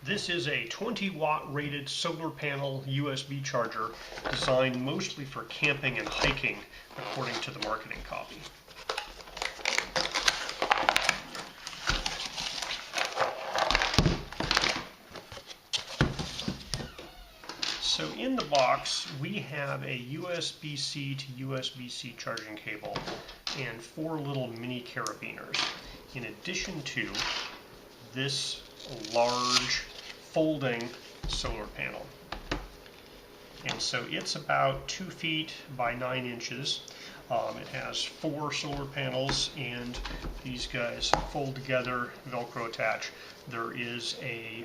This is a 20-watt rated solar panel USB charger designed mostly for camping and hiking, according to the marketing copy. So in the box, we have a USB-C to USB-C charging cable and 4 little mini carabiners, in addition to this large folding solar panel. And so it's about 2 feet by 9 inches. It has 4 solar panels, and these guys fold together, Velcro attach. There is a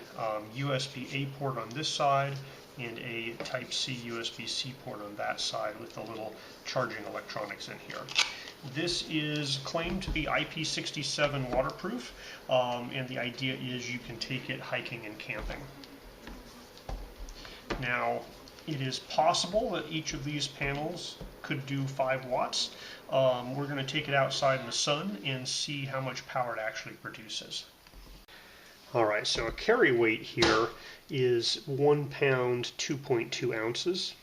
USB-A port on this side and a Type-C USB-C port on that side with the little charging electronics in here. This is claimed to be IP67 waterproof, and the idea is you can take it hiking and camping. Now, it is possible that each of these panels could do 5 watts. We're going to take it outside in the sun and see how much power it actually produces. Alright, so a carry weight here is 1 pound 2.2 ounces,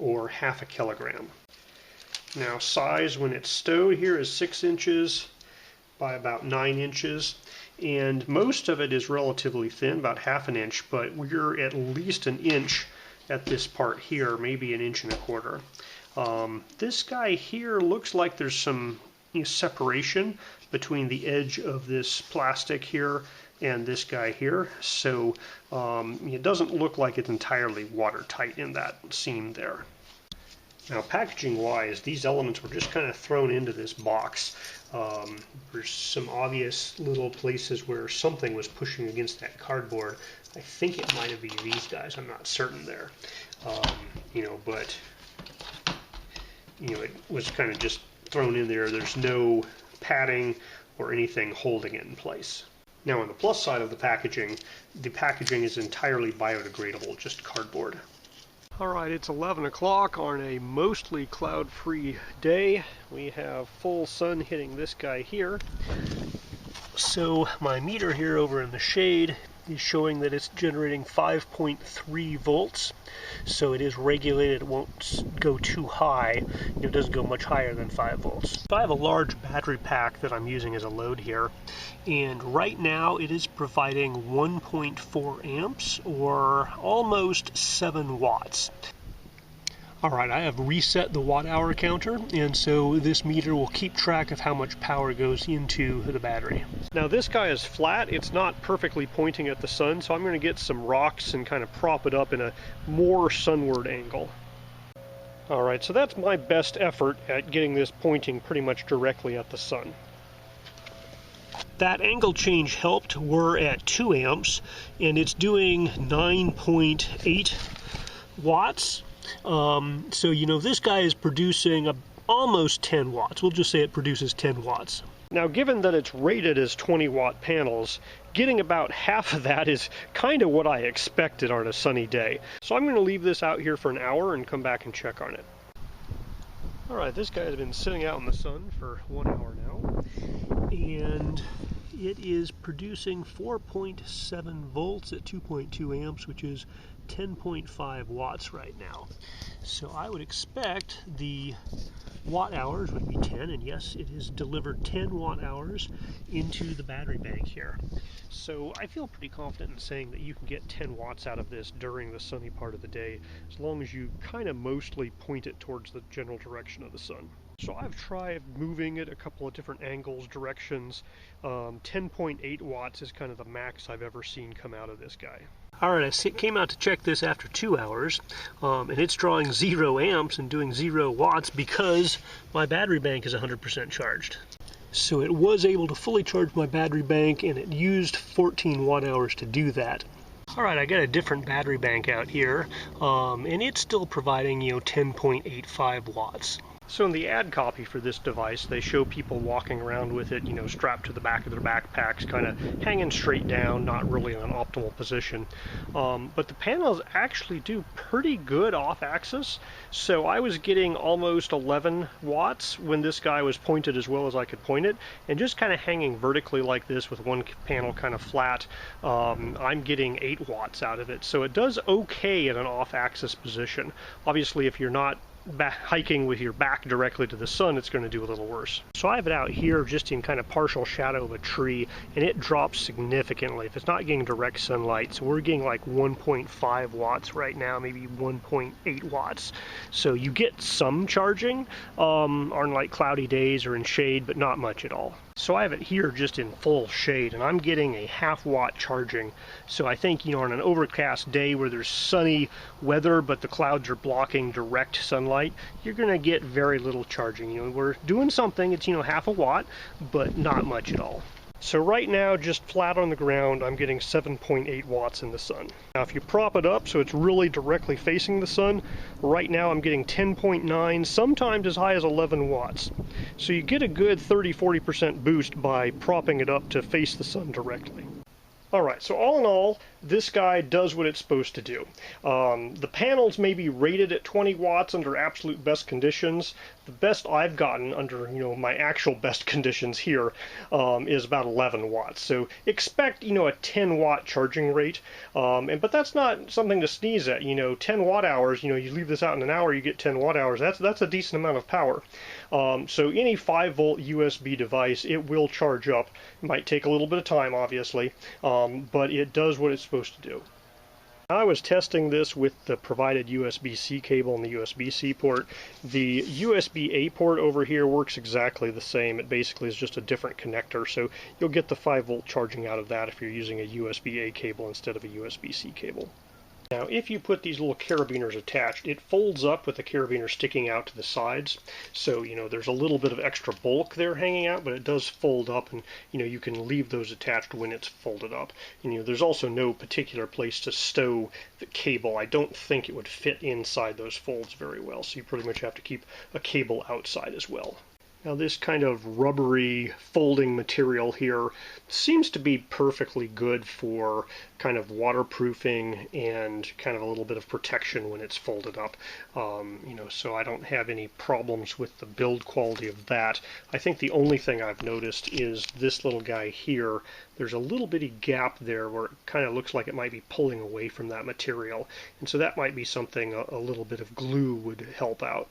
or half a kilogram. Now size when it's stowed here is 6 inches by about 9 inches, and most of it is relatively thin, about half an inch, but we're at least an inch at this part here, maybe an inch and a quarter. This guy here looks like there's some separation between the edge of this plastic here and this guy here, so it doesn't look like it's entirely watertight in that seam there. Now, packaging wise, these elements were just kind of thrown into this box. There's some obvious little places where something was pushing against that cardboard. I think it might have been these guys, I'm not certain there. But it was kind of just thrown in there. There's no padding or anything holding it in place. Now, on the plus side of the packaging is entirely biodegradable, just cardboard. Alright, it's 11 o'clock on a mostly cloud-free day. We have full sun hitting this guy here. So my meter here over in the shade is showing that it's generating 5.3 volts. So it is regulated, it won't go too high. It doesn't go much higher than 5 volts. So I have a large battery pack that I'm using as a load here. And right now it is providing 1.4 amps or almost 7 watts. Alright, I have reset the watt-hour counter, and so this meter will keep track of how much power goes into the battery. Now this guy is flat, it's not perfectly pointing at the sun, so I'm going to get some rocks and kind of prop it up in a more sunward angle. Alright, so that's my best effort at getting this pointing pretty much directly at the sun. That angle change helped. We're at 2 amps, and it's doing 9.8 watts. So this guy is producing almost 10 watts. We'll just say it produces 10 watts. Now, given that it's rated as 20-watt panels, getting about half of that is kind of what I expected on a sunny day. So I'm going to leave this out here for an hour and come back and check on it. Alright, this guy has been sitting out in the sun for 1 hour now, and it is producing 4.7 volts at 2.2 amps, which is 10.5 watts right now. So I would expect the watt hours would be 10, and yes, it has delivered 10 watt hours into the battery bank here. So I feel pretty confident in saying that you can get 10 watts out of this during the sunny part of the day, as long as you kind of mostly point it towards the general direction of the sun. So I've tried moving it a couple of different angles, directions. 10.8 watts is kind of the max I've ever seen come out of this guy. Alright, I came out to check this after 2 hours, and it's drawing 0 amps and doing 0 watts because my battery bank is 100% charged. So it was able to fully charge my battery bank, and it used 14 watt hours to do that. Alright, I got a different battery bank out here, and it's still providing 10.85 watts. So in the ad copy for this device, they show people walking around with it, strapped to the back of their backpacks, kind of hanging straight down, not really in an optimal position. But the panels actually do pretty good off-axis. So I was getting almost 11 watts when this guy was pointed as well as I could point it, and just kind of hanging vertically like this with one panel kind of flat, I'm getting 8 watts out of it. So it does okay in an off-axis position. Obviously, if you're not hiking with your back directly to the sun, it's going to do a little worse. So I have it out here just in kind of partial shadow of a tree, and it drops significantly if it's not getting direct sunlight. So we're getting like 1.5 watts right now, maybe 1.8 watts. So you get some charging on like cloudy days or in shade, but not much at all. So I have it here just in full shade, and I'm getting a half-watt charging. So I think, on an overcast day where there's sunny weather, but the clouds are blocking direct sunlight, you're going to get very little charging. We're doing something, it's, half a watt, but not much at all. So right now, just flat on the ground, I'm getting 7.8 watts in the sun. Now if you prop it up so it's really directly facing the sun, right now I'm getting 10.9, sometimes as high as 11 watts. So you get a good 30-40% boost by propping it up to face the sun directly. Alright, so all in all, this guy does what it's supposed to do. The panels may be rated at 20 watts under absolute best conditions. The best I've gotten under, my actual best conditions here is about 11 watts. So expect, a 10 watt charging rate. But that's not something to sneeze at. 10 watt hours, you leave this out in an hour, you get 10 watt hours. That's a decent amount of power. So any 5 volt USB device, it will charge up. It might take a little bit of time, obviously. But it does what it's supposed to do. I was testing this with the provided USB-C cable and the USB-C port. The USB-A port over here works exactly the same. It basically is just a different connector, so you'll get the 5 volt charging out of that if you're using a USB-A cable instead of a USB-C cable. Now, if you put these little carabiners attached, it folds up with the carabiner sticking out to the sides. So, there's a little bit of extra bulk there hanging out, but it does fold up, and, you can leave those attached when it's folded up. There's also no particular place to stow the cable. I don't think it would fit inside those folds very well, so you pretty much have to keep a cable outside as well. Now this kind of rubbery folding material here seems to be perfectly good for kind of waterproofing and kind of a little bit of protection when it's folded up. So I don't have any problems with the build quality of that. I think the only thing I've noticed is this little guy here. There's a little bitty gap there where it kind of looks like it might be pulling away from that material. And so that might be something a little bit of glue would help out.